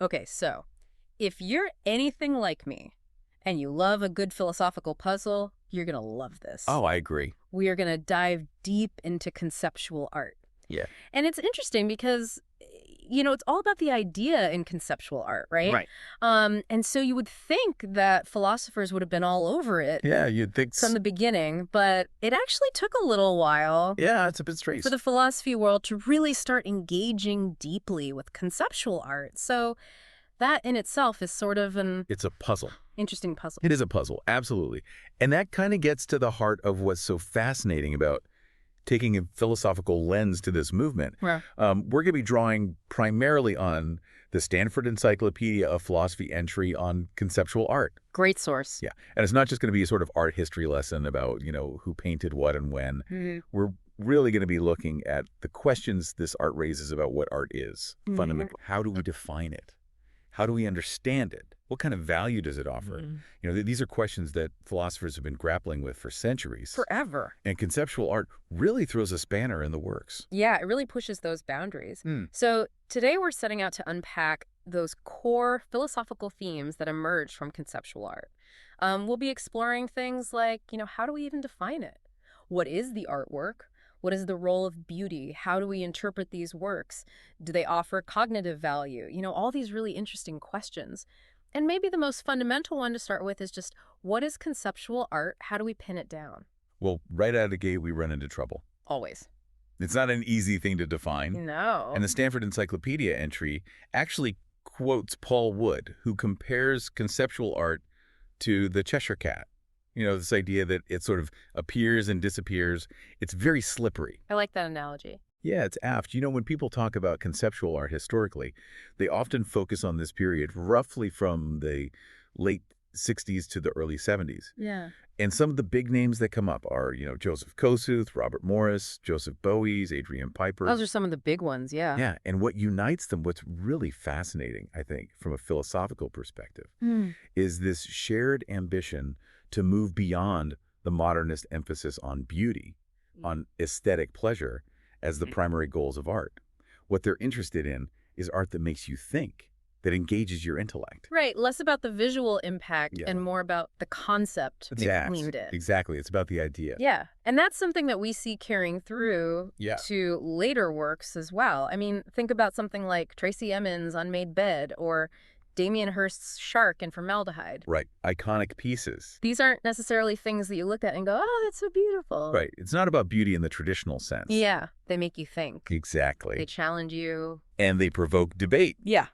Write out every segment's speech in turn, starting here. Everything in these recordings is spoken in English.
Okay, so if you're anything like me and you love a good philosophical puzzle, you're going to love this. Oh, I agree. We are going to dive deep into conceptual art. Yeah. And it's interesting because, it's all about the idea in conceptual art, right? Right. And so you would think that philosophers would have been all over it Yeah, you'd think. from the beginning, but it actually took a little while Yeah, it's a bit for strange. the philosophy world to really start engaging deeply with conceptual art. So that in itself is sort of an It's a puzzle. interesting puzzle. It is a puzzle, absolutely. And that kind of gets to the heart of what's so fascinating about taking a philosophical lens to this movement. Yeah. We're going to be drawing primarily on the Stanford Encyclopedia of Philosophy entry on conceptual art. Great source. Yeah. And it's not just going to be a sort of art history lesson about, who painted what and when. Mm-hmm. We're really going to be looking at the questions this art raises about what art is, fundamentally. How do we define it? How do we understand it? What kind of value does it offer? These are questions that philosophers have been grappling with for centuries. Forever. And conceptual art really throws a spanner in the works. Yeah, it really pushes those boundaries. So today we're setting out to unpack those core philosophical themes that emerge from conceptual art. We'll be exploring things like, how do we even define it? What is the artwork? What is the role of beauty? How do we interpret these works? Do they offer cognitive value? All these really interesting questions. And maybe the most fundamental one to start with is just, what is conceptual art? How do we pin it down? Well, right out of the gate, we run into trouble. Always. It's not an easy thing to define. No. And the Stanford Encyclopedia entry actually quotes Paul Wood, who compares conceptual art to the Cheshire Cat. This idea that it sort of appears and disappears. It's very slippery. I like that analogy. Yeah, it's apt. When people talk about conceptual art historically, they often focus on this period roughly from the late 60s to the early 70s. Yeah. And some of the big names that come up are, Joseph Kosuth, Robert Morris, Joseph Bowies, Adrian Piper. Those are some of the big ones, yeah. Yeah, and what unites them, what's really fascinating, I think, from a philosophical perspective, is this shared ambition to move beyond the modernist emphasis on beauty, on aesthetic pleasure as the primary goals of art. What they're interested in is art that makes you think, that engages your intellect. Right, less about the visual impact and more about the concept behind it. Exactly, it's about the idea. Yeah, and that's something that we see carrying through to later works as well. I mean, think about something like Tracy Emin's Unmade Bed or Damien Hirst's Shark and Formaldehyde. Right, iconic pieces. These aren't necessarily things that you look at and go, oh, that's so beautiful. Right, it's not about beauty in the traditional sense. Yeah, they make you think. Exactly. They challenge you. And they provoke debate. Yeah,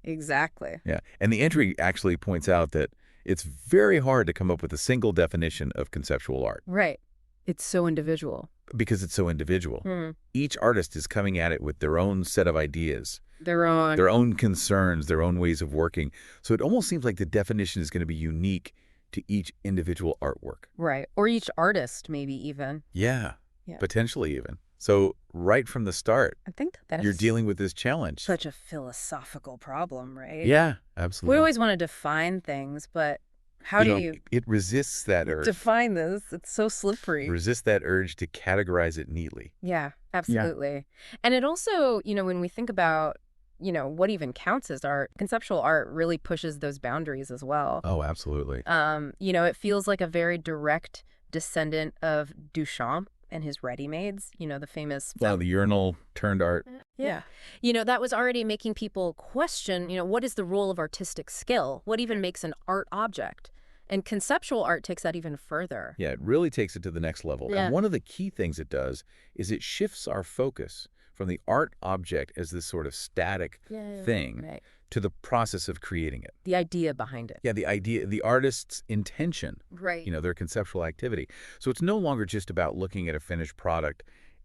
exactly. Yeah, and the entry actually points out that it's very hard to come up with a single definition of conceptual art. Right. It's so individual. Because it's so individual. Each artist is coming at it with their own set of ideas. Their own concerns, their own ways of working. So it almost seems like the definition is going to be unique to each individual artwork. Right. Or each artist, maybe even. Yeah. Potentially even. So right from the start, I think that you're is dealing with this challenge. such a philosophical problem, right? Yeah, absolutely. We always want to define things, but how do you It resists that urge. define this? It's so slippery. Resist that urge to categorize it neatly. Yeah, absolutely. And it also, when we think about, what even counts as art, conceptual art really pushes those boundaries as well. Oh, absolutely. It feels like a very direct descendant of Duchamp and his ready-mades, the famous... Wow, the urinal turned art. Yeah. That was already making people question, what is the role of artistic skill? What even makes an art object? And conceptual art takes that even further. Yeah, it really takes it to the next level. Yeah. And one of the key things it does is it shifts our focus from the art object as this sort of static thing to the process of creating it. The idea behind it. Yeah, the idea, the artist's intention, Right. their conceptual activity. So it's no longer just about looking at a finished product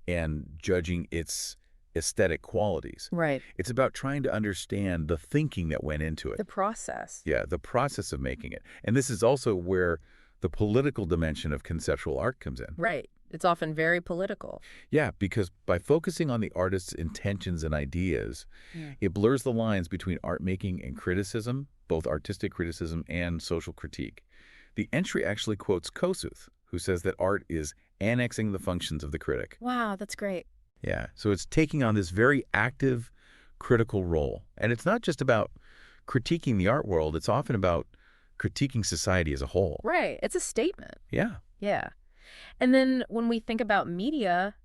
and judging its aesthetic qualities. Right. It's about trying to understand the thinking that went into it. The process. Yeah, the process of making it. And this is also where the political dimension of conceptual art comes in. Right. It's often very political. Yeah, because by focusing on the artist's intentions and ideas, it blurs the lines between art making and criticism, both artistic criticism and social critique. The entry actually quotes Kosuth, who says that art is annexing the functions of the critic. Wow, that's great. Yeah, so it's taking on this very active, critical role. And it's not just about critiquing the art world, it's often about critiquing society as a whole. Right. It's a statement. Yeah. Yeah. And then when we think about media,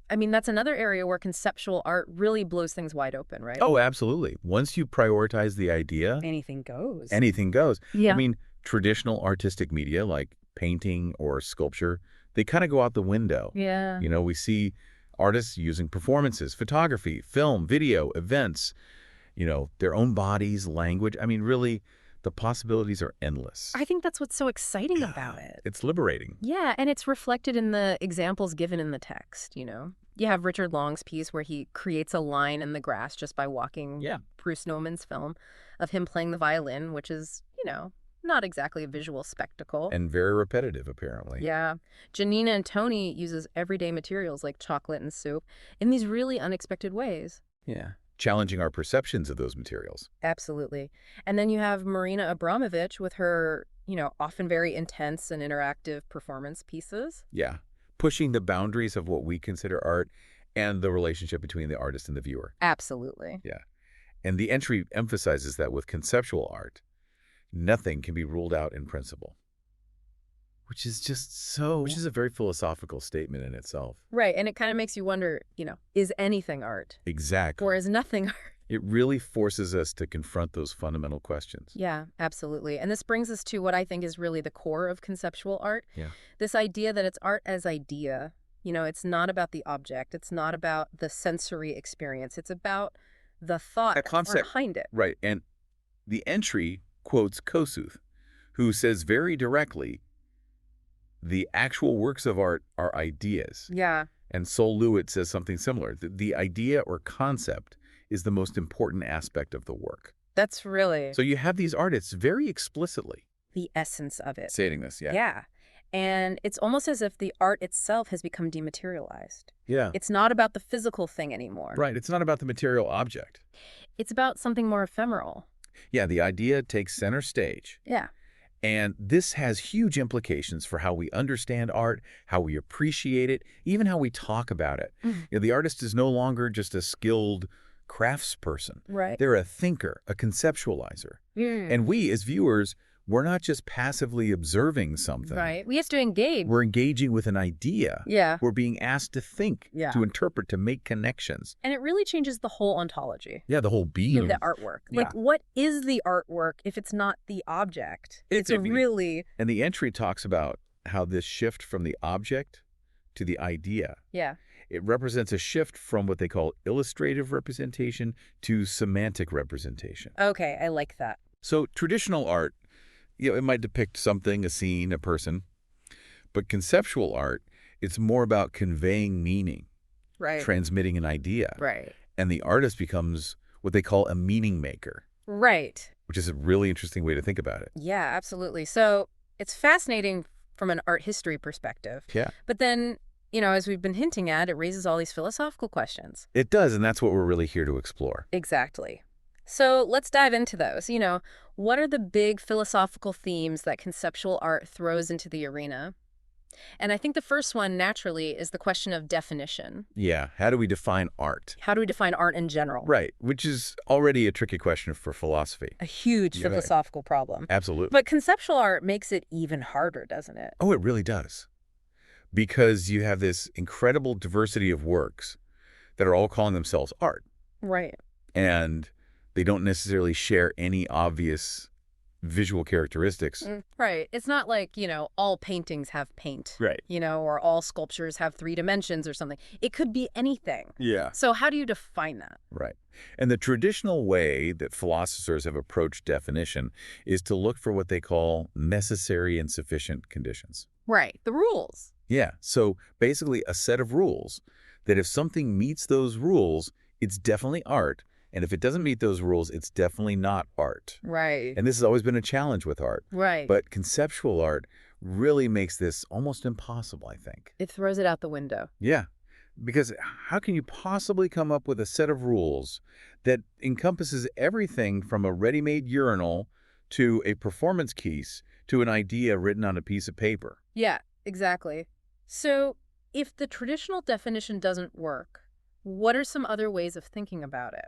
I mean, that's another area where conceptual art really blows things wide open, right? Oh, absolutely. Once you prioritize the idea, Anything goes. anything goes. I Yeah. mean, traditional artistic media like painting or sculpture, they kind of go out the window. Yeah. We see artists using performances, photography, film, video, events, their own bodies, language. I mean, really, the possibilities are endless. I think that's what's so exciting about it. It's liberating. Yeah, and it's reflected in the examples given in the text, You have Richard Long's piece where he creates a line in the grass just by walking. Yeah. Bruce Nauman's film of him playing the violin, which is, not exactly a visual spectacle. And very repetitive, apparently. Yeah. Janina and Tony uses everyday materials like chocolate and soup in these really unexpected ways. Yeah. Challenging our perceptions of those materials. Absolutely. And then you have Marina Abramovich with her, often very intense and interactive performance pieces. Yeah. Pushing the boundaries of what we consider art and the relationship between the artist and the viewer. Absolutely. Yeah. And the entry emphasizes that with conceptual art, nothing can be ruled out in principle. Which is a very philosophical statement in itself. Right. And it kind of makes you wonder, is anything art? Exactly. Or is nothing art? It really forces us to confront those fundamental questions. Yeah, absolutely. And this brings us to what I think is really the core of conceptual art. Yeah. This idea that it's art as idea. It's not about the object. It's not about the sensory experience. It's about the thought A concept behind it. Right. And the entry quotes Kosuth, who says very directly, the actual works of art are ideas. Yeah. And Sol Lewitt says something similar. The idea or concept is the most important aspect of the work. That's really So you have these artists very explicitly the essence of it. stating this. Yeah. Yeah. And it's almost as if the art itself has become dematerialized. Yeah. It's not about the physical thing anymore. Right. It's not about the material object. It's about something more ephemeral. Yeah. The idea takes center stage. Yeah. And this has huge implications for how we understand art, how we appreciate it, even how we talk about it. The artist is no longer just a skilled craftsperson. Right. They're a thinker, a conceptualizer. And we, as viewers, we're not just passively observing something. Right. We have to engage. We're engaging with an idea. Yeah. We're being asked to think, Yeah. to interpret, to make connections. And it really changes the whole ontology Yeah, the whole being. of the artwork. Yeah. Like, what is the artwork if it's not the object? It's a really... And the entry talks about how this shift from the object to the idea, Yeah. it represents a shift from what they call illustrative representation to semantic representation. Okay, I like that. So traditional art, it might depict something, a scene, a person. But conceptual art, it's more about conveying meaning, Right. transmitting an idea. Right. And the artist becomes what they call a meaning maker, Right. which is a really interesting way to think about it. Yeah, absolutely. So it's fascinating from an art history perspective. Yeah. But then, as we've been hinting at, it raises all these philosophical questions. It does, and that's what we're really here to explore. Exactly. So let's dive into those. What are the big philosophical themes that conceptual art throws into the arena? And I think the first one, naturally, is the question of definition. Yeah. How do we define art? How do we define art in general? Right, which is already a tricky question for philosophy. A huge You're right. philosophical problem. Absolutely. But conceptual art makes it even harder, doesn't it? Oh, it really does. Because you have this incredible diversity of works that are all calling themselves art. Right. And they don't necessarily share any obvious visual characteristics. Right. It's not like, all paintings have paint. Right. Or all sculptures have 3 dimensions or something. It could be anything. Yeah. So how do you define that? Right. And the traditional way that philosophers have approached definition is to look for what they call necessary and sufficient conditions. Right. The rules. Yeah. So basically a set of rules that if something meets those rules, it's definitely art. And if it doesn't meet those rules, it's definitely not art. Right. And this has always been a challenge with art. Right. But conceptual art really makes this almost impossible, I think. It throws it out the window. Yeah. Because how can you possibly come up with a set of rules that encompasses everything from a ready-made urinal to a performance piece to an idea written on a piece of paper? Yeah, exactly. So if the traditional definition doesn't work, what are some other ways of thinking about it?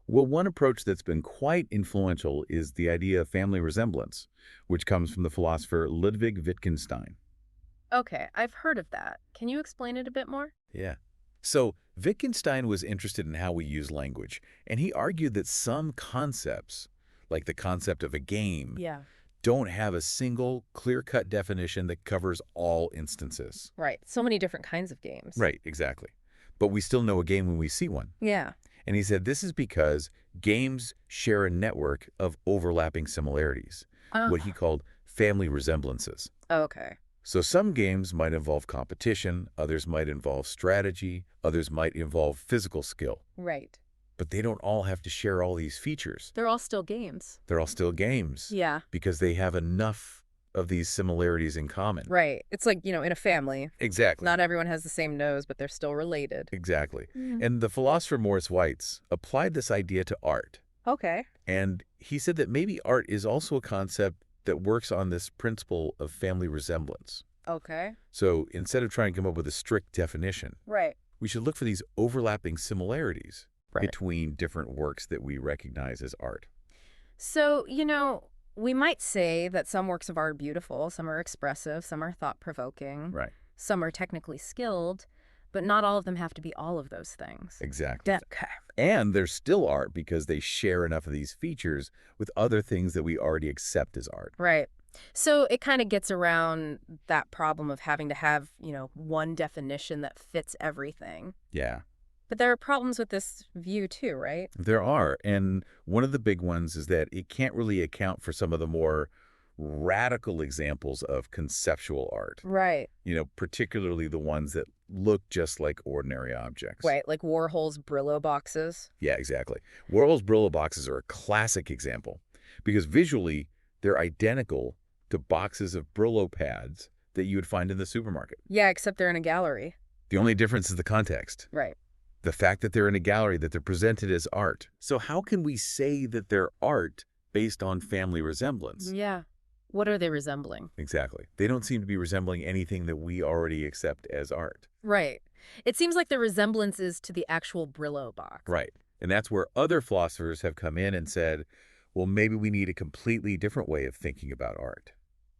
Well, one approach that's been quite influential is the idea of family resemblance, which comes from the philosopher Ludwig Wittgenstein. Okay, I've heard of that. Can you explain it a bit more? Yeah. So Wittgenstein was interested in how we use language, and he argued that some concepts, like the concept of a game, Yeah. don't have a single clear-cut definition that covers all instances. Right. So many different kinds of games. Right, exactly. But we still know a game when we see one. Yeah. And he said this is because games share a network of overlapping similarities, Oh. what he called family resemblances. Okay. So some games might involve competition, others might involve strategy, others might involve physical skill. Right. But they don't all have to share all these features. They're all still games. They're all still games. Yeah. Because they have enough of these similarities in common. Right. It's like, in a family. Exactly. Not everyone has the same nose, but they're still related. Exactly. Mm. And the philosopher Morris Weitz applied this idea to art. Okay. And he said that maybe art is also a concept that works on this principle of family resemblance. Okay. So instead of trying to come up with a strict definition, Right. we should look for these overlapping similarities Right. between different works that we recognize as art. So, we might say that some works of art are beautiful, some are expressive, some are thought-provoking, Right. some are technically skilled, but not all of them have to be all of those things. Exactly. Okay. And they're still art because they share enough of these features with other things that we already accept as art. Right. So it kind of gets around that problem of having to have, one definition that fits everything. Yeah. But there are problems with this view too, right? There are. And one of the big ones is that it can't really account for some of the more radical examples of conceptual art. Right. Particularly the ones that look just like ordinary objects. Right, like Warhol's Brillo boxes. Yeah, exactly. Warhol's Brillo boxes are a classic example because visually they're identical to boxes of Brillo pads that you would find in the supermarket. Yeah, except they're in a gallery. The only difference is the context. Right. The fact that they're in a gallery, that they're presented as art. So how can we say that they're art based on family resemblance? Yeah. What are they resembling? Exactly. They don't seem to be resembling anything that we already accept as art. Right. It seems like the resemblance is to the actual Brillo box. Right. And that's where other philosophers have come in and said, well, maybe we need a completely different way of thinking about art.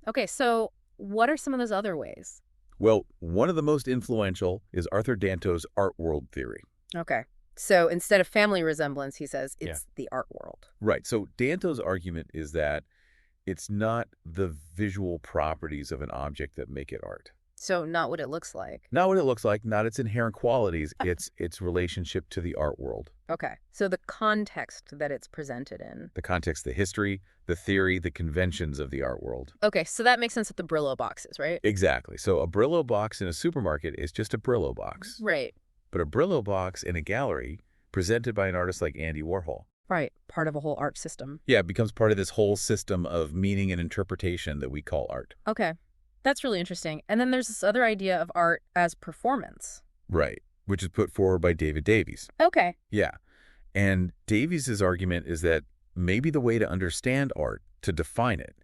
Okay, so what are some of those other ways? Well, one of the most influential is Arthur Danto's art world theory. Okay. So instead of family resemblance, he says it's the art world. Right. So Danto's argument is that it's not the visual properties of an object that make it art. So not what it looks like. Not what it looks like, not its inherent qualities, it's its relationship to the art world. Okay. So the context that it's presented in. The context, the history, the theory, the conventions of the art world. Okay, so that makes sense with the Brillo boxes, right? Exactly. So a Brillo box in a supermarket is just a Brillo box. Right. But a Brillo box in a gallery presented by an artist like Andy Warhol. Right. Part of a whole art system. Yeah, it becomes part of this whole system of meaning and interpretation that we call art. Okay. That's really interesting. And then there's this other idea of art as performance. Right, which is put forward by David Davies. Okay. Yeah, and Davies's argument is that maybe the way to understand art, to define it,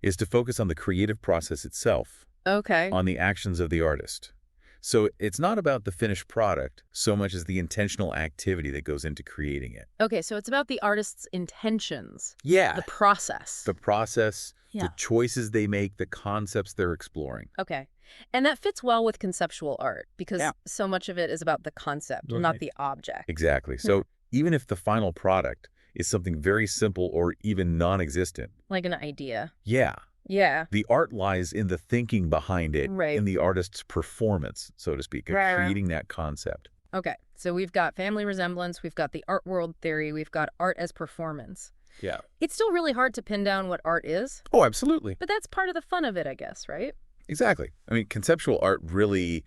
is to focus on the creative process itself, Okay. on the actions of the artist. So it's not about the finished product so much as the intentional activity that goes into creating it. Okay, so it's about the artist's intentions. Yeah. The process. The process, Yeah. the choices they make, the concepts they're exploring. Okay. And that fits well with conceptual art because Yeah. so much of it is about the concept, not Right. the object. Exactly. So even if the final product is something very simple or even non-existent, Like an idea. yeah, Yeah. the art lies in the thinking behind it, Right. in the artist's performance, so to speak, of Right. creating that concept. Okay. So we've got family resemblance, we've got the art world theory, we've got art as performance. Yeah. It's still really hard to pin down what art is, Oh, absolutely. but that's part of the fun of it, I guess, right? Exactly. I mean, conceptual art really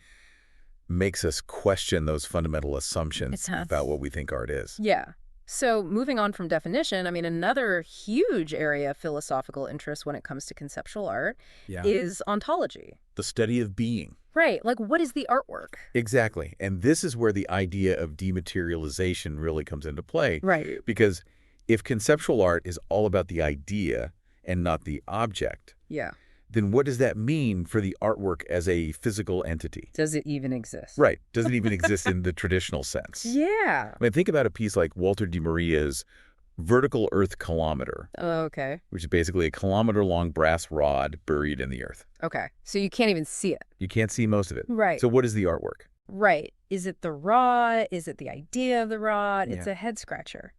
makes us question those fundamental assumptions It does. about what we think art is. Yeah. So moving on from definition, I mean, another huge area of philosophical interest when it comes to conceptual art is ontology. The study of being. Right. Like, what is the artwork? Exactly. And this is where the idea of dematerialization really comes into play. Right. Because if conceptual art is all about the idea and not the object, Yeah. then what does that mean for the artwork as a physical entity? Does it even exist? Right. Does it even exist in the traditional sense? Yeah. I mean, think about a piece like Walter de Maria's Vertical Earth Kilometer, Oh, okay. which is basically a kilometer-long brass rod buried in the earth. Okay. So you can't even see it. You can't see most of it. Right. So what is the artwork? Right. Is it the rod? Is it the idea of the rod? Yeah. It's a head scratcher.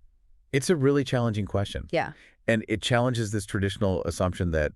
It's a really challenging question. Yeah. And it challenges this traditional assumption that,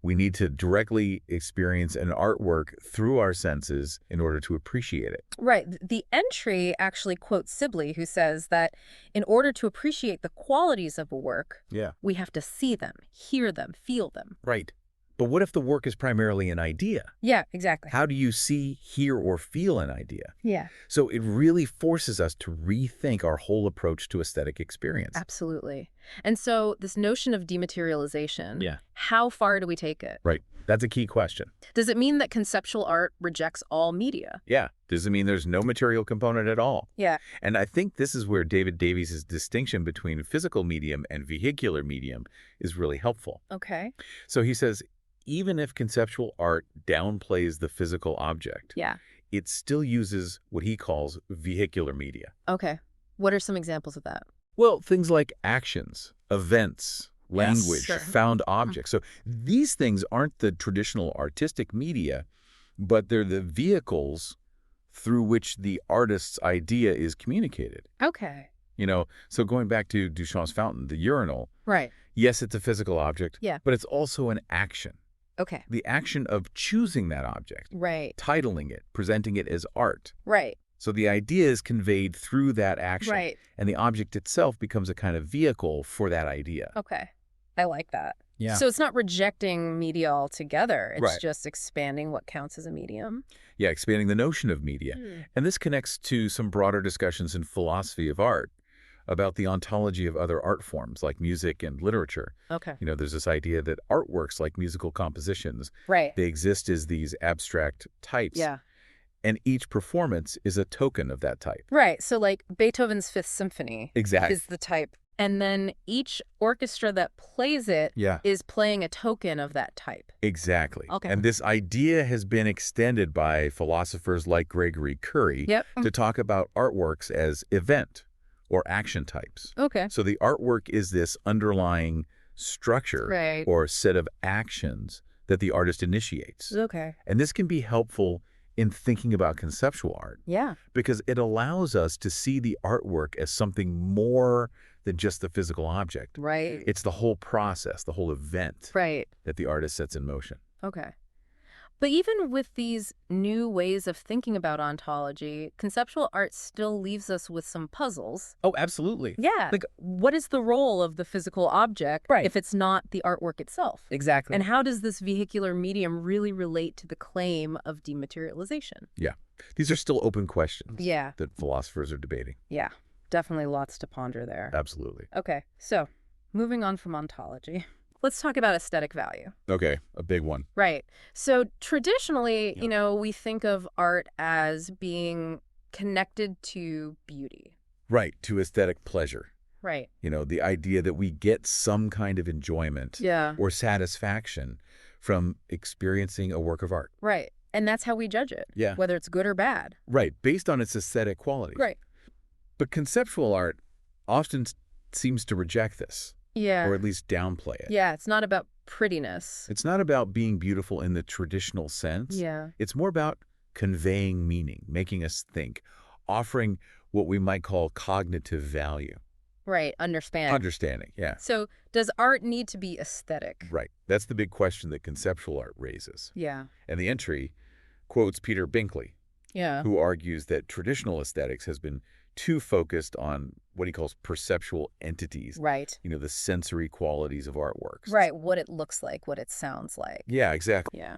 we need to directly experience an artwork through our senses in order to appreciate it. Right. The entry actually quotes Sibley, who says that in order to appreciate the qualities of a work, Yeah. we have to see them, hear them, feel them. Right. But what if the work is primarily an idea? Yeah, exactly. How do you see, hear, or feel an idea? Yeah, So it really forces us to rethink our whole approach to aesthetic experience. absolutely. And so this notion of dematerialization, Yeah. how far do we take it? Right. That's a key question. Does it mean that conceptual art rejects all media? Yeah. Does it mean there's no material component at all? Yeah. And I think this is where David Davies' distinction between physical medium and vehicular medium is really helpful. Okay. So he says, even if conceptual art downplays the physical object, Yeah. it still uses what he calls vehicular media. Okay. What are some examples of that? Well, things like actions, events, language, sure. found objects. So these things aren't the traditional artistic media, but they're the vehicles through which the artist's idea is communicated. Okay. So going back to Duchamp's fountain, the urinal, Right. yes, it's a physical object, Yeah. but it's also an action. Okay. The action of choosing that object, Right. titling it, presenting it as art. Right. So the idea is conveyed through that action, Right. and the object itself becomes a kind of vehicle for that idea. Okay. I like that. Yeah. So it's not rejecting media altogether. It's Right. just expanding what counts as a medium. Yeah, expanding the notion of media. Hmm. And this connects to some broader discussions in philosophy of art about the ontology of other art forms like music and literature. Okay. There's this idea that artworks like musical compositions, Right. they exist as these abstract types. Yeah. And each performance is a token of that type. Right. So like Beethoven's Fifth Symphony Exactly. is the type. And then each orchestra that plays it Yeah. is playing a token of that type. Exactly. Okay. And this idea has been extended by philosophers like Gregory Curry Yep. to talk about artworks as event or action types. Okay. So the artwork is this underlying structure Right. or set of actions that the artist initiates. Okay. And this can be helpful in thinking about conceptual art Yeah. because it allows us to see the artwork as something more than just the physical object. Right. It's the whole process, the whole event Right. that the artist sets in motion. Okay. But even with these new ways of thinking about ontology, conceptual art still leaves us with some puzzles. Oh, absolutely. Yeah. Like- what is the role of the physical object Right. if it's not the artwork itself? Exactly. And how does this vehicular medium really relate to the claim of dematerialization? Yeah. These are still open questions Yeah. that philosophers are debating. Yeah. Definitely lots to ponder there. Absolutely. Okay. So moving on from ontology, let's talk about aesthetic value. Okay, a big one. Right. So traditionally, Yeah. We think of art as being connected to beauty. Right, to aesthetic pleasure. Right. The idea that we get some kind of enjoyment Yeah. or satisfaction from experiencing a work of art. Right. And that's how we judge it. Yeah. Whether it's good or bad. Right, based on its aesthetic quality. Right. But conceptual art often seems to reject this, Yeah. or at least downplay it. Yeah. It's not about prettiness. It's not about being beautiful in the traditional sense. Yeah. It's more about conveying meaning, making us think, offering what we might call cognitive value. Right. Understand. Understanding, yeah. So does art need to be aesthetic? Right. That's the big question that conceptual art raises. Yeah. And the entry quotes Peter Binkley, Yeah. who argues that traditional aesthetics has been too focused on what he calls perceptual entities, Right. the sensory qualities of artworks. Right. What it looks like, what it sounds like. Yeah, exactly. Yeah.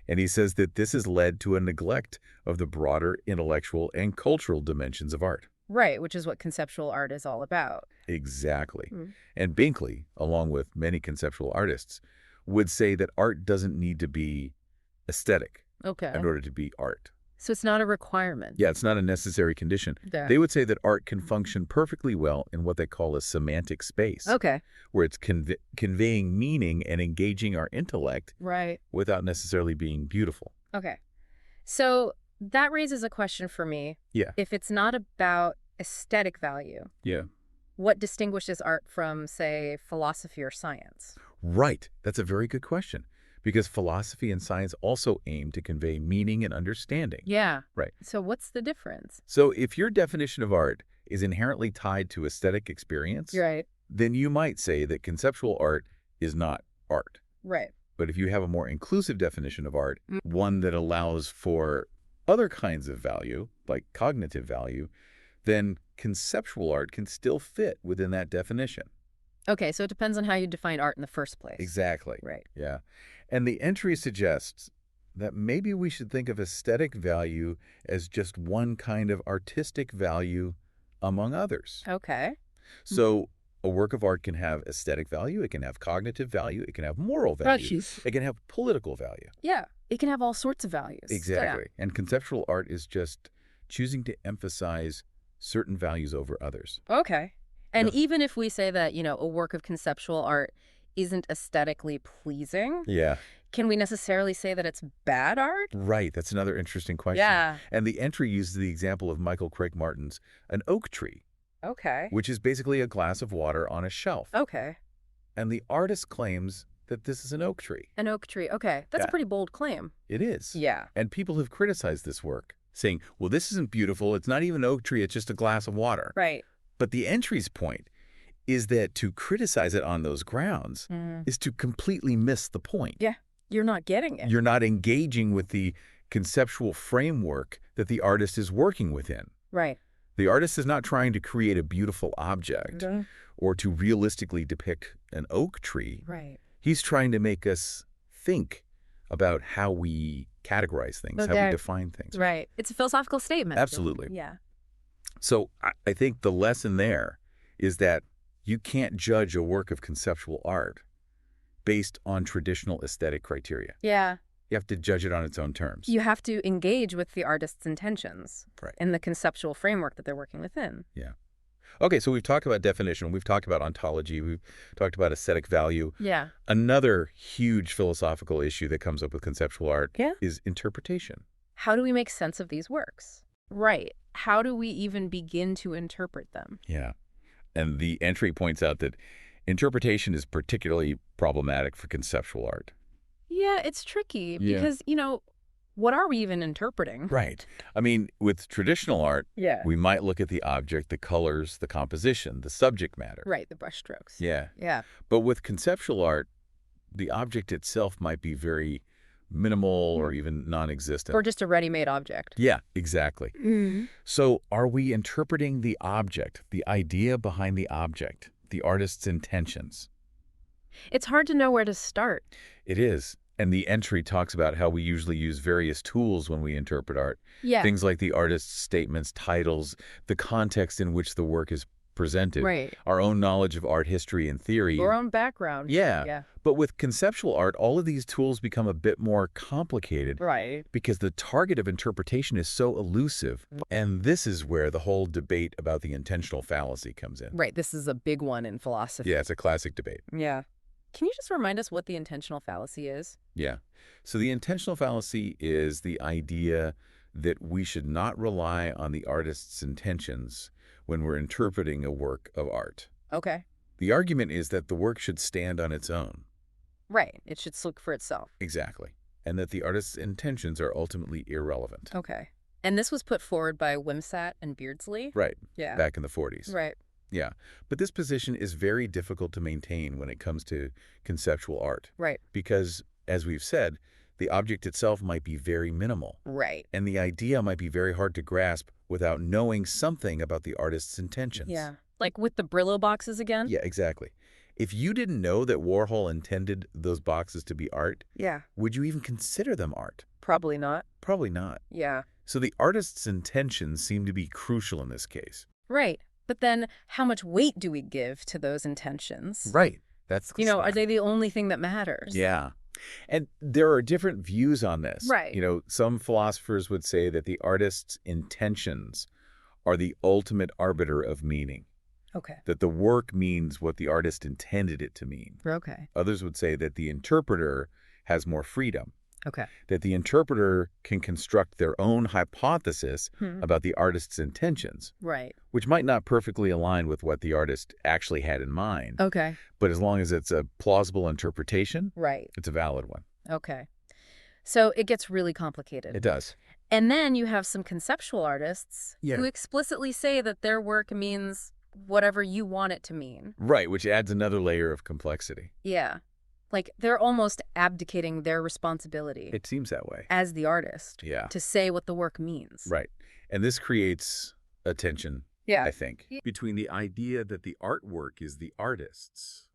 And he says that this has led to a neglect of the broader intellectual and cultural dimensions of art. Right. Which is what conceptual art is all about. Exactly. Mm. And Binkley, along with many conceptual artists, would say that art doesn't need to be aesthetic Okay. in order to be art. So it's not a requirement. Yeah, it's not a necessary condition. Yeah. They would say that art can function perfectly well in what they call a semantic space, Okay. where it's conveying meaning and engaging our intellect Right. without necessarily being beautiful. Okay. So that raises a question for me. Yeah. If it's not about aesthetic value, Yeah. what distinguishes art from, say, philosophy or science? Right. That's a very good question. Because philosophy and science also aim to convey meaning and understanding. Yeah. Right. So what's the difference? So if your definition of art is inherently tied to aesthetic experience, Right. then you might say that conceptual art is not art. Right. But if you have a more inclusive definition of art, one that allows for other kinds of value, like cognitive value, then conceptual art can still fit within that definition. Okay, so it depends on how you define art in the first place. Exactly. Right. Yeah. And the entry suggests that maybe we should think of aesthetic value as just one kind of artistic value among others. Okay. So a work of art can have aesthetic value, it can have cognitive value, it can have moral value, it can have political value. Yeah. It can have all sorts of values. Exactly. And conceptual art is just choosing to emphasize certain values over others. Yeah. Okay. And Yeah. even if we say that, a work of conceptual art isn't aesthetically pleasing, Yeah. can we necessarily say that it's bad art? Right. That's another interesting question. Yeah. And the entry uses the example of Michael Craig Martin's An Oak Tree, Okay. which is basically a glass of water on a shelf. Okay. And the artist claims that this is an oak tree. An oak tree. Okay. That's Yeah. a pretty bold claim. It is. Yeah. And people have criticized this work, saying, well, this isn't beautiful. It's not even an oak tree. It's just a glass of water. Right. But the entry's point is that to criticize it on those grounds is to completely miss the point. Yeah. You're not getting it. You're not engaging with the conceptual framework that the artist is working within. Right. The artist is not trying to create a beautiful object or to realistically depict an oak tree. Right. He's trying to make us think about how we categorize things, how we define things. Right. It's a philosophical statement. Absolutely. Yeah. So I think the lesson there is that you can't judge a work of conceptual art based on traditional aesthetic criteria. Yeah. You have to judge it on its own terms. You have to engage with the artist's intentions and the conceptual framework that they're working within. Yeah. Okay, so we've talked about definition, we've talked about ontology, we've talked about aesthetic value. Yeah. Another huge philosophical issue that comes up with conceptual art is interpretation. How do we make sense of these works? Right. How do we even begin to interpret them? Yeah. And the entry points out that interpretation is particularly problematic for conceptual art. Yeah, it's tricky because, what are we even interpreting? Right. I mean, with traditional art, Yeah. we might look at the object, the colors, the composition, the subject matter. Right, the brushstrokes. Yeah. Yeah. But with conceptual art, the object itself might be very minimal or even non-existent. Or just a ready-made object. Yeah, exactly. So are we interpreting the object, the idea behind the object, the artist's intentions? It's hard to know where to start. It is. And the entry talks about how we usually use various tools when we interpret art. Yeah. Things like the artist's statements, titles, the context in which the work is presented, Right. our own knowledge of art history and theory. Our own background. Yeah. Yeah. But with conceptual art, all of these tools become a bit more complicated Right. because the target of interpretation is so elusive. And this is where the whole debate about the intentional fallacy comes in. Right. This is a big one in philosophy. Yeah, it's a classic debate. Yeah. Can you just remind us what the intentional fallacy is? Yeah. So the intentional fallacy is the idea that we should not rely on the artist's intentions when we're interpreting a work of art. Okay. The argument is that the work should stand on its own. Right. It should look for itself. Exactly. And that the artist's intentions are ultimately irrelevant. Okay. And this was put forward by Wimsatt and Beardsley? Right. Yeah. Back in the 40s. Right. Yeah. But this position is very difficult to maintain when it comes to conceptual art. Right. Because, as we've said, the object itself might be very minimal. Right. And the idea might be very hard to grasp without knowing something about the artist's intentions. Yeah. Like with the Brillo boxes again? Yeah, exactly. If you didn't know that Warhol intended those boxes to be art, Yeah. would you even consider them art? Probably not. Probably not. Yeah. So the artist's intentions seem to be crucial in this case. Right. But then how much weight do we give to those intentions? Right. That's Are they the only thing that matters? Yeah. And there are different views on this. Right. Some philosophers would say that the artist's intentions are the ultimate arbiter of meaning, Okay. that the work means what the artist intended it to mean. Okay. Others would say that the interpreter has more freedom, Okay. that the interpreter can construct their own hypothesis Hmm. about the artist's intentions, Right. which might not perfectly align with what the artist actually had in mind. Okay. But as long as it's a plausible interpretation, Right. it's a valid one. Okay. So it gets really complicated. It does. And then you have some conceptual artists Yeah. who explicitly say that their work means whatever you want it to mean. Right, which adds another layer of complexity. Yeah. Like they're almost abdicating their responsibility It seems that way. as the artist Yeah. to say what the work means. Right. And this creates a tension, Yeah. I think, between the idea that the artwork is the artist's